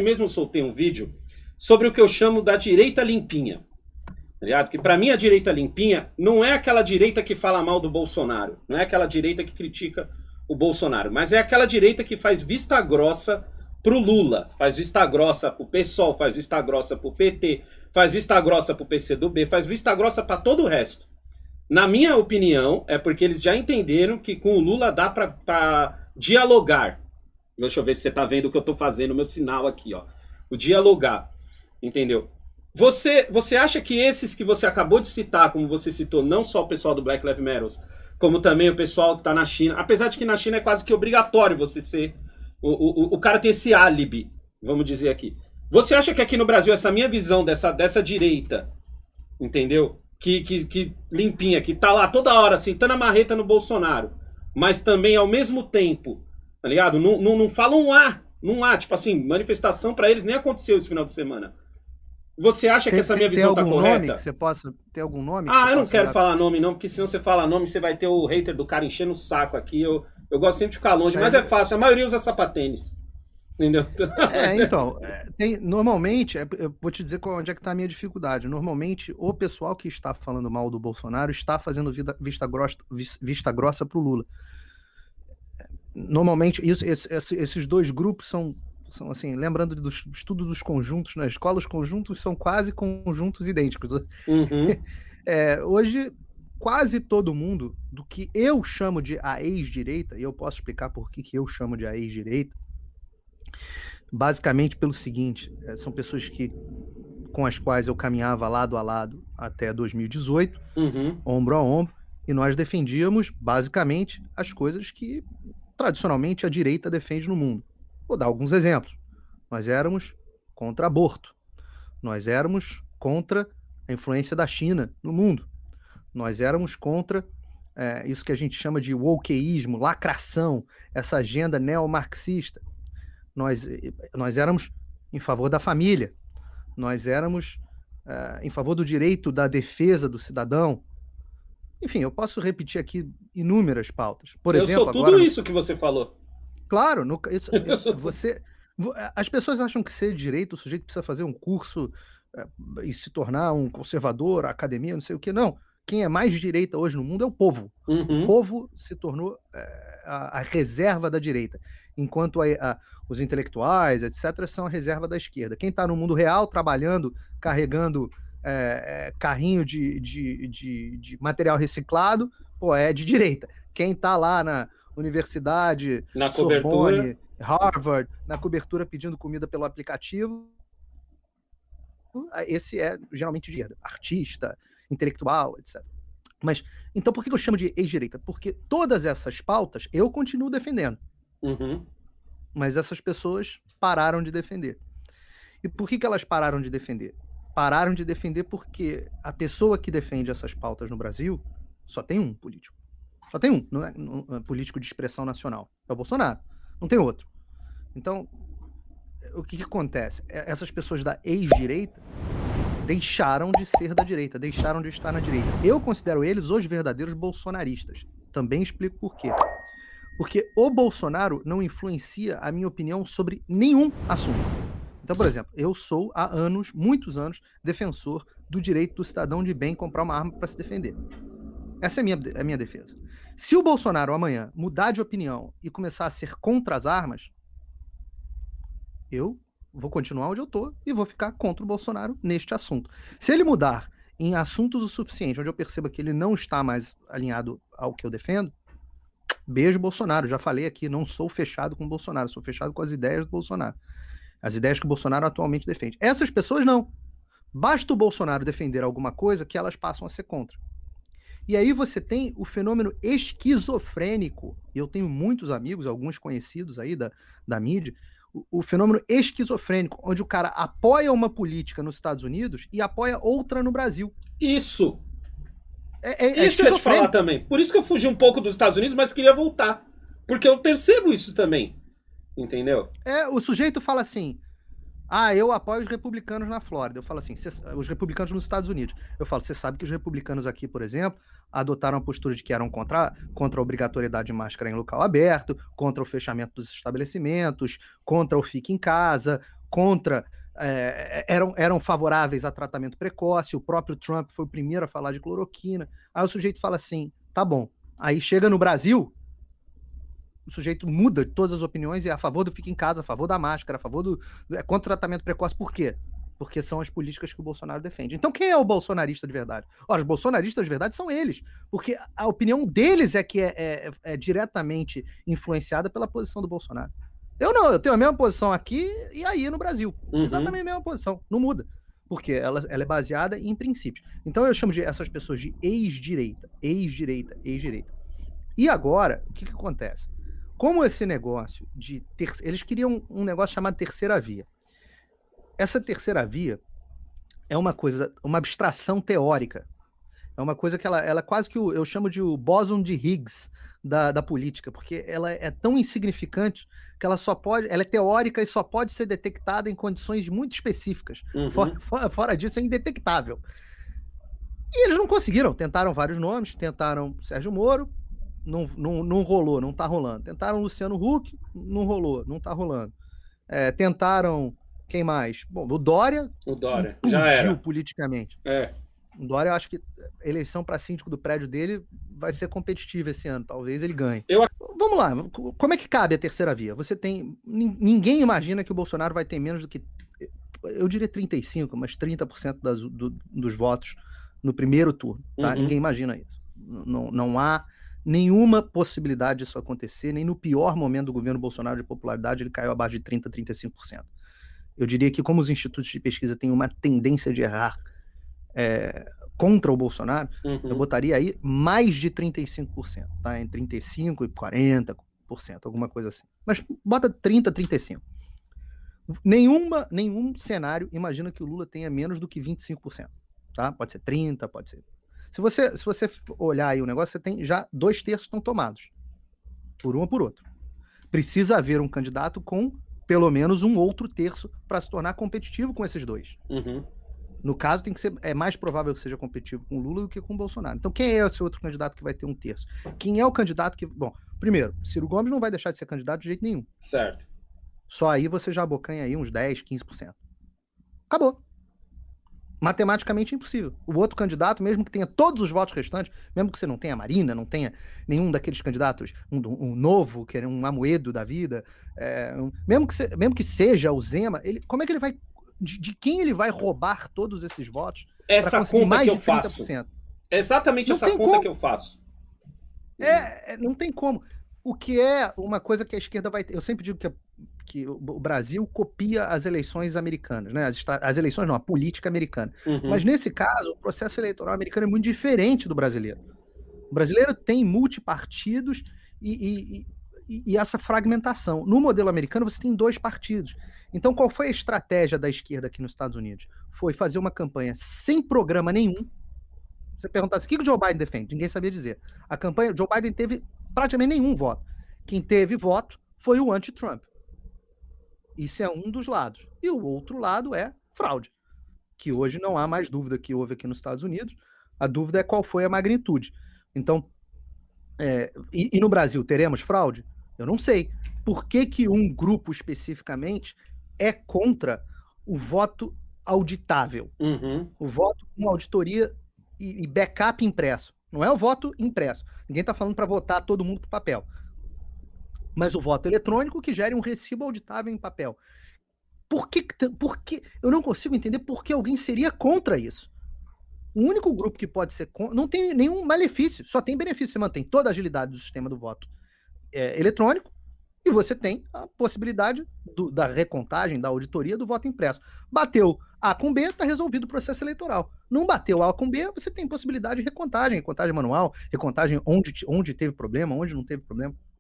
mesmo soltei um vídeo sobre o que eu chamo da direita limpinha. Tá ligado? Que pra mim a direita limpinha não é aquela direita que fala mal do Bolsonaro, não é aquela direita que critica o Bolsonaro, mas é aquela direita que faz vista grossa pro Lula, faz vista grossa pro PSOL, faz vista grossa pro PT, faz vista grossa pro PCdoB, faz vista grossa pra todo o resto. Na minha opinião, é porque eles já entenderam que com o Lula dá pra dialogar. Deixa eu ver se você tá vendo o que eu tô fazendo, o meu sinal aqui, ó. O dialogar, entendeu? Você acha que esses que você acabou de citar, como você citou, não só o pessoal do Black Lives Matter, como também o pessoal que tá na China, apesar de que na China é quase que obrigatório você ser... O cara tem esse álibi, vamos dizer aqui. Você acha que aqui no Brasil, essa minha visão dessa direita, entendeu? Que limpinha, que tá lá toda hora sentando a marreta no Bolsonaro, mas também ao mesmo tempo, tá ligado? Não falam não há, tipo assim, manifestação pra eles nem aconteceu esse final de semana. Você acha que essa minha visão tá correta? Nome que você possa, tem algum nome? Eu não quero falar nome não, porque senão você fala nome, você vai ter o hater do cara enchendo o saco aqui. Eu gosto sempre de ficar longe, mas é fácil, a maioria usa sapatênis. Entendeu? Então, normalmente, eu vou te dizer onde é que está a minha dificuldade. Normalmente, o pessoal que está falando mal do Bolsonaro está fazendo vista grossa para o Lula. Normalmente, esses dois grupos são assim, lembrando do estudo dos conjuntos na escola, os conjuntos são quase conjuntos idênticos. Uhum. Hoje, quase todo mundo, do que eu chamo de a ex-direita, e eu posso explicar por que eu chamo de a ex-direita, basicamente pelo seguinte, são pessoas com as quais eu caminhava lado a lado até 2018, ombro a ombro, e nós defendíamos basicamente as coisas que tradicionalmente a direita defende no mundo. Vou dar alguns exemplos. Nós éramos contra aborto. Nós éramos contra a influência da China no mundo. Nós éramos contra isso que a gente chama de wokeísmo, lacração, essa agenda neomarxista. Nós éramos em favor da família. Nós éramos em favor do direito da defesa do cidadão. Enfim, eu posso repetir aqui inúmeras pautas. Por exemplo, eu sou tudo agora, isso que você falou. Claro, as pessoas acham que ser de direita, o sujeito precisa fazer um curso e se tornar um conservador, academia, não sei o que. Não. Quem é mais de direita hoje no mundo é o povo. O povo se tornou a reserva da direita, enquanto os intelectuais, etc., são a reserva da esquerda. Quem está no mundo real, trabalhando, carregando carrinho de material reciclado, é de direita. Quem está lá na universidade, na Sorbonne, cobertura, Harvard, na cobertura pedindo comida pelo aplicativo, esse é geralmente de esquerda, artista, intelectual, etc. Mas, então por que eu chamo de ex-direita? Porque todas essas pautas eu continuo defendendo. Mas essas pessoas pararam de defender. E por que elas pararam de defender? Pararam de defender porque a pessoa que defende essas pautas no Brasil só tem um político. Só tem um, não é político de expressão nacional. É o Bolsonaro. Não tem outro. Então, o que acontece? Essas pessoas da ex-direita deixaram de ser da direita, deixaram de estar na direita. Eu considero eles os verdadeiros bolsonaristas. Também explico por quê. Porque o Bolsonaro não influencia a minha opinião sobre nenhum assunto. Então, por exemplo, eu sou há anos, muitos anos, defensor do direito do cidadão de bem comprar uma arma para se defender. Essa é a minha defesa. Se o Bolsonaro amanhã mudar de opinião e começar a ser contra as armas, eu vou continuar onde eu tô e vou ficar contra o Bolsonaro neste assunto. Se ele mudar em assuntos o suficiente, onde eu perceba que ele não está mais alinhado ao que eu defendo, beijo Bolsonaro. Já falei aqui, não sou fechado com o Bolsonaro, sou fechado com as ideias do Bolsonaro. As ideias que o Bolsonaro atualmente defende. Essas pessoas não. Basta o Bolsonaro defender alguma coisa que elas passam a ser contra. E aí você tem o fenômeno esquizofrênico. Eu tenho muitos amigos, alguns conhecidos aí da mídia, o fenômeno esquizofrênico, onde o cara apoia uma política nos Estados Unidos e apoia outra no Brasil. Isso! Isso eu ia te falar também. Por isso que eu fugi um pouco dos Estados Unidos, mas queria voltar. Porque eu percebo isso também. Entendeu? O sujeito fala assim, eu apoio os republicanos na Flórida. Eu falo assim, os republicanos nos Estados Unidos. Eu falo, você sabe que os republicanos aqui, por exemplo, adotaram a postura de que eram contra a obrigatoriedade de máscara em local aberto, contra o fechamento dos estabelecimentos, contra o fique em casa, contra, eram favoráveis a tratamento precoce, o próprio Trump foi o primeiro a falar de cloroquina. Aí o sujeito fala assim, tá bom. Aí chega no Brasil, o sujeito muda todas as opiniões e é a favor do fica em casa, a favor da máscara, a favor contra o tratamento precoce. Por quê? Porque são as políticas que o Bolsonaro defende. Então quem é o bolsonarista de verdade? Ora, os bolsonaristas de verdade são eles, porque a opinião deles é que é diretamente influenciada pela posição do Bolsonaro. Eu não, eu tenho a mesma posição aqui e aí no Brasil. Exatamente a mesma posição, não muda. Porque ela é baseada em princípios. Então eu chamo essas pessoas de ex-direita. E agora, o que acontece? Como esse negócio de... Eles queriam um negócio chamado terceira via. Essa terceira via é uma abstração teórica. É uma coisa que ela é quase que eu chamo de o bóson de Higgs da política, porque ela é tão insignificante que ela é teórica e só pode ser detectada em condições muito específicas. Fora disso, é indetectável. E eles não conseguiram. Tentaram vários nomes, tentaram Sérgio Moro, não rolou, não tá rolando. Tentaram Luciano Huck, não rolou, não tá rolando. Tentaram... Quem mais? Bom, o Dória já era politicamente. O Dória, eu acho que a eleição para síndico do prédio dele vai ser competitiva esse ano. Talvez ele ganhe. Vamos lá. Como é que cabe a terceira via? Você tem... Ninguém imagina que o Bolsonaro vai ter menos do que... Eu diria 35%, mas 30% dos votos no primeiro turno. Tá? Ninguém imagina isso. Não há nenhuma possibilidade disso acontecer. Nem no pior momento do governo Bolsonaro de popularidade ele caiu abaixo de 30%, 35%. Eu diria que como os institutos de pesquisa têm uma tendência de errar contra o Bolsonaro, eu botaria aí mais de 35%, tá? Entre 35% e 40%, alguma coisa assim. Mas bota 30%, 35%. Nenhum cenário imagina que o Lula tenha menos do que 25%, tá? Pode ser 30%, pode ser... Se você olhar aí o negócio, você tem já 2/3 estão tomados, por um ou por outro. Precisa haver um candidato com pelo menos um outro terço para se tornar competitivo com esses dois. No caso, tem que ser, é mais provável que seja competitivo com o Lula do que com o Bolsonaro. Então, quem é esse outro candidato que vai ter um terço? Quem é o candidato que... Bom, primeiro, Ciro Gomes não vai deixar de ser candidato de jeito nenhum. Certo. Só aí você já abocanha aí uns 10%, 15%. Acabou. Matematicamente impossível. O outro candidato, mesmo que tenha todos os votos restantes, mesmo que você não tenha a Marina, não tenha nenhum daqueles candidatos, um novo, que é um Amoedo da vida, mesmo que seja o Zema, como é que ele vai... De quem ele vai roubar todos esses votos? Essa conta que eu faço. É exatamente essa conta que eu faço. Não tem como. O que é uma coisa que a esquerda vai ter... Eu sempre digo que o Brasil copia as eleições americanas, né? As eleições não, a política americana. Mas nesse caso, o processo eleitoral americano é muito diferente do brasileiro. O brasileiro tem multipartidos e essa fragmentação. No modelo americano, você tem 2 partidos. Então, qual foi a estratégia da esquerda aqui nos Estados Unidos? Foi fazer uma campanha sem programa nenhum. Você perguntasse, o que o Joe Biden defende? Ninguém sabia dizer. A campanha, Joe Biden teve praticamente nenhum voto. Quem teve voto foi o anti-Trump. Isso é um dos lados. E o outro lado é fraude, que hoje não há mais dúvida que houve aqui nos Estados Unidos. A dúvida é qual foi a magnitude. Então, e no Brasil, teremos fraude? Eu não sei. Por que um grupo especificamente é contra o voto auditável? O voto com auditoria e backup impresso. Não é o voto impresso. Ninguém está falando para votar todo mundo por papel. Mas o voto eletrônico que gere um recibo auditável em papel. Por que eu não consigo entender por que alguém seria contra isso? O único grupo que pode ser contra... Não tem nenhum malefício, só tem benefício. Você mantém toda a agilidade do sistema do voto eletrônico e você tem a possibilidade da recontagem, da auditoria do voto impresso. Bateu A com B, está resolvido o processo eleitoral. Não bateu A com B, você tem possibilidade de recontagem manual, recontagem onde teve problema, onde não teve problema.